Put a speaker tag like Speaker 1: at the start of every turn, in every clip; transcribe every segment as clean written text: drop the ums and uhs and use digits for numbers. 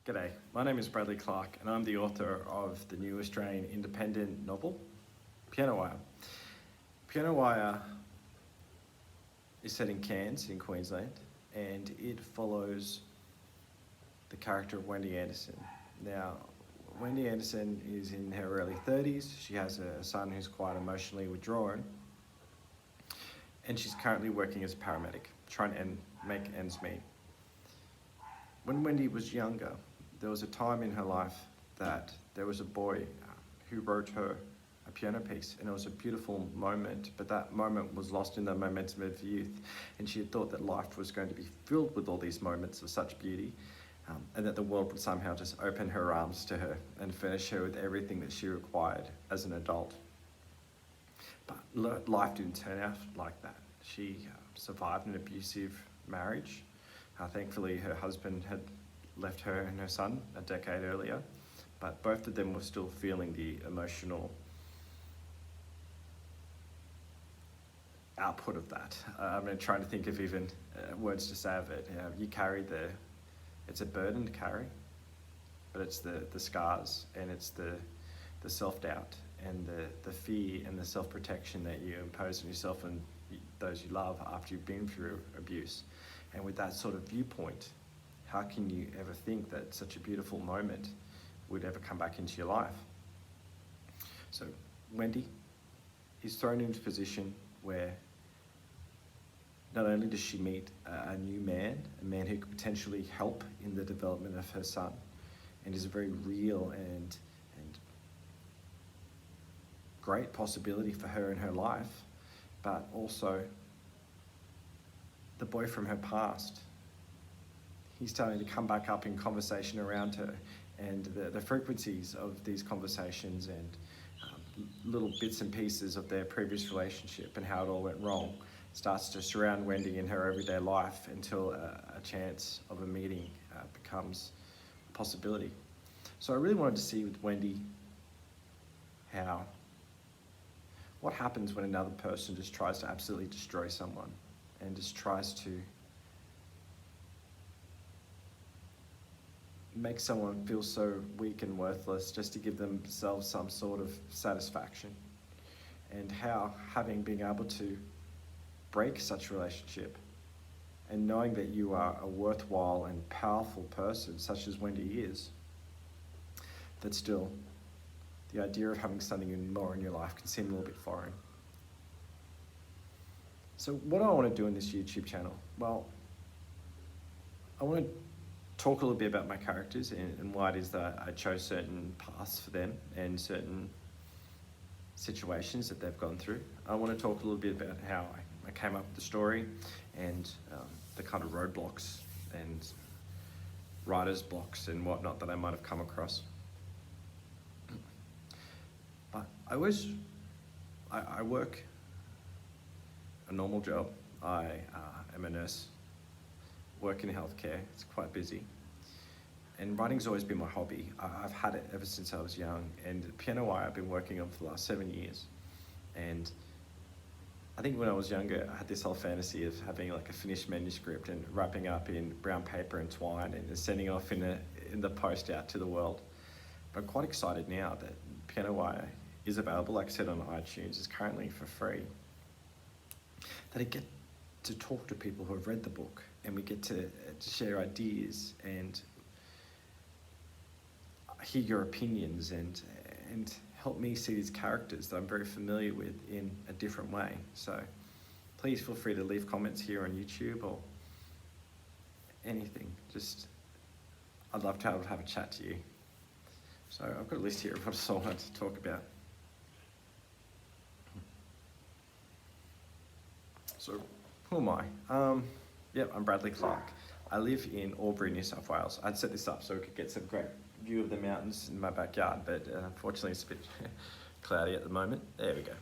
Speaker 1: G'day, my name is Bradley Clarke and I'm the author of the new Australian independent novel, Piano Wire. Piano Wire is set in Cairns in Queensland and it follows the character of Wendy Anderson. Now, Wendy Anderson is in her early 30s, she has a son who's quite emotionally withdrawn and she's currently working as a paramedic, trying to make ends meet. When Wendy was younger, there was a time in her life that there was a boy who wrote her a piano piece, and it was a beautiful moment, but that moment was lost in the momentum of youth, and she had thought that life was going to be filled with all these moments of such beauty, and that the world would somehow just open her arms to her and furnish her with everything that she required as an adult. But life didn't turn out like that. She survived an abusive marriage. Thankfully, her husband had left her and her son a decade earlier, but both of them were still feeling the emotional output of that. I'm trying to think of even words to say of it. You carry it's a burden to carry, but it's the scars and it's the self-doubt and the fear and the self-protection that you impose on yourself and those you love after you've been through abuse. And with that sort of viewpoint, how can you ever think that such a beautiful moment would ever come back into your life? So Wendy is thrown into a position where not only does she meet a new man, a man who could potentially help in the development of her son, and is a very real and great possibility for her in her life, but also the boy from her past. He's starting to come back up in conversation around her, and the frequencies of these conversations and little bits and pieces of their previous relationship and how it all went wrong starts to surround Wendy in her everyday life until a chance of a meeting becomes a possibility. So I really wanted to see with Wendy what happens when another person just tries to absolutely destroy someone and just tries to make someone feel so weak and worthless just to give themselves some sort of satisfaction, and how being able to break such a relationship and knowing that you are a worthwhile and powerful person such as Wendy is, that still the idea of having something more in your life can seem a little bit foreign. So what do I want to do in this YouTube channel? Well, I want to talk a little bit about my characters and why it is that I chose certain paths for them and certain situations that they've gone through. I want to talk a little bit about how I came up with the story and the kind of roadblocks and writer's blocks and whatnot that I might have come across. But I work a normal job. I am a nurse, work in healthcare. It's quite busy. And writing's always been my hobby. I've had it ever since I was young, and Piano Wire I've been working on for the last 7 years. And I think when I was younger, I had this whole fantasy of having like a finished manuscript and wrapping up in brown paper and twine and sending off in the post out to the world. But I'm quite excited now that Piano Wire is available, like I said, on iTunes. It's currently for free. That I get to talk to people who have read the book, and we get to share ideas and hear your opinions and help me see these characters that I'm very familiar with in a different way. So please feel free to leave comments here on YouTube or anything. I'd love to have a chat to you. So I've got a list here of what I wanted to talk about. So who am I? I'm Bradley Clarke. I live in Albury, New South Wales. I'd set this up so we could get some great view of the mountains in my backyard, but unfortunately it's a bit cloudy at the moment. There we go.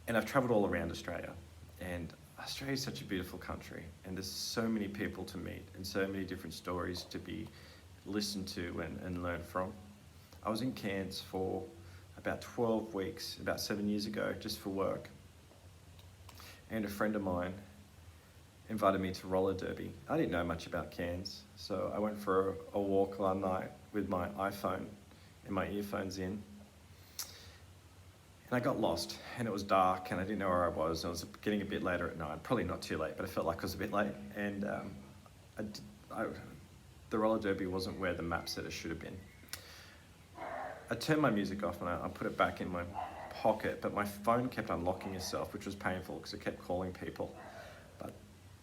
Speaker 1: And I've travelled all around Australia, and Australia is such a beautiful country, and there's so many people to meet and so many different stories to be listened to and learn from. I was in Cairns for about 12 weeks, about 7 years ago, just for work. And a friend of mine invited me to roller derby. I didn't know much about Cairns, so I went for a walk one night with my iPhone and my earphones in. And I got lost, and it was dark, and I didn't know where I was. And it was getting a bit later at night, probably not too late, but I felt like it was a bit late. And the roller derby wasn't where the map said it should have been. I turned my music off and I put it back in my pocket, but my phone kept unlocking itself, which was painful because it kept calling people. But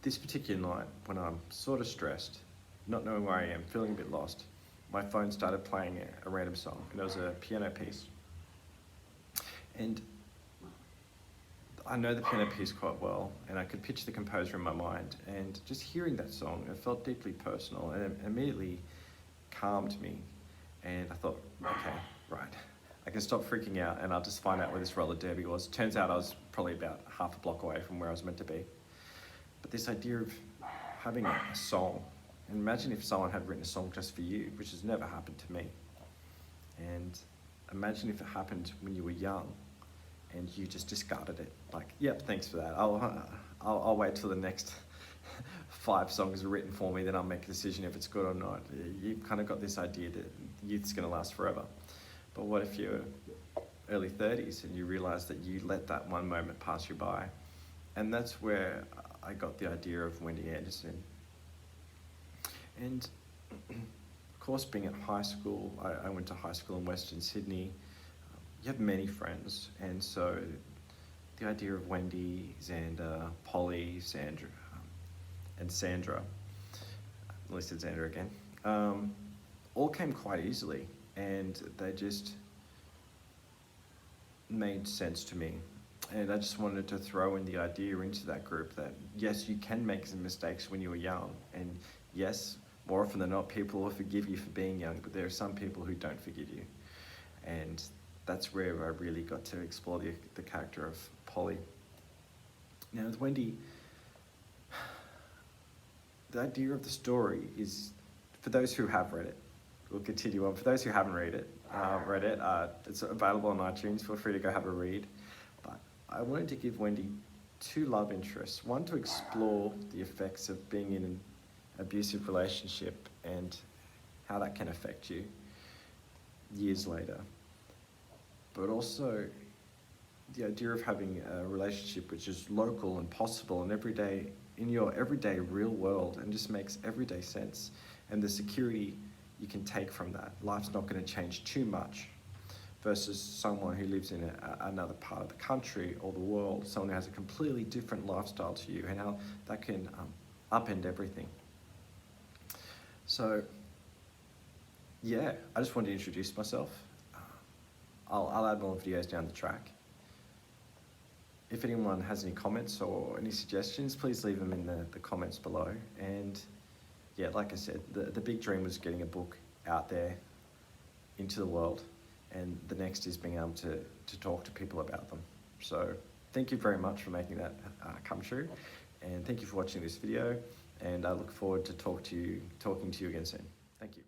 Speaker 1: this particular night, when I'm sort of stressed, not knowing where I am, feeling a bit lost, my phone started playing a random song, and it was a piano piece. And I know the piano piece quite well, and I could picture the composer in my mind, and just hearing that song, it felt deeply personal, and it immediately calmed me. And I thought, okay, right, I can stop freaking out, and I'll just find out where this roller derby was. Turns out I was probably about half a block away from where I was meant to be. But this idea of having a song, and imagine if someone had written a song just for you, which has never happened to me. And imagine if it happened when you were young, and you just discarded it. Like, yep, thanks for that. I'll wait till the next 5 songs are written for me, then I'll make a decision if it's good or not. You've kind of got this idea that youth's going to last forever. But what if you're early 30s and you realise that you let that one moment pass you by? And that's where I got the idea of Wendy Anderson. And of course, being at high school, I went to high school in Western Sydney. You have many friends, and so the idea of Wendy, Xander, Polly, Sandra, and Sandra, at least it's Xander again, all came quite easily, and they just made sense to me. And I just wanted to throw in the idea into that group that yes, you can make some mistakes when you were young, and yes, more often than not, people will forgive you for being young, but there are some people who don't forgive you. And that's where I really got to explore the character of Polly. Now with Wendy, the idea of the story is, for those who have read it, we'll continue on. For those who haven't read it, it's available on iTunes. Feel free to go have a read. But I wanted to give Wendy 2 love interests. One, to explore the effects of being in an abusive relationship and how that can affect you years later. But also the idea of having a relationship which is local and possible and everyday, in your everyday real world, and just makes everyday sense, and the security you can take from that. Life's not going to change too much versus someone who lives in another part of the country or the world, someone who has a completely different lifestyle to you, and how that can upend everything. So yeah, I just wanted to introduce myself. I'll add more videos down the track. If anyone has any comments or any suggestions, please leave them in the comments below. And yeah, like I said, the big dream was getting a book out there into the world, and the next is being able to talk to people about them. So thank you very much for making that come true, and thank you for watching this video, and I look forward to talking to you again soon. Thank you.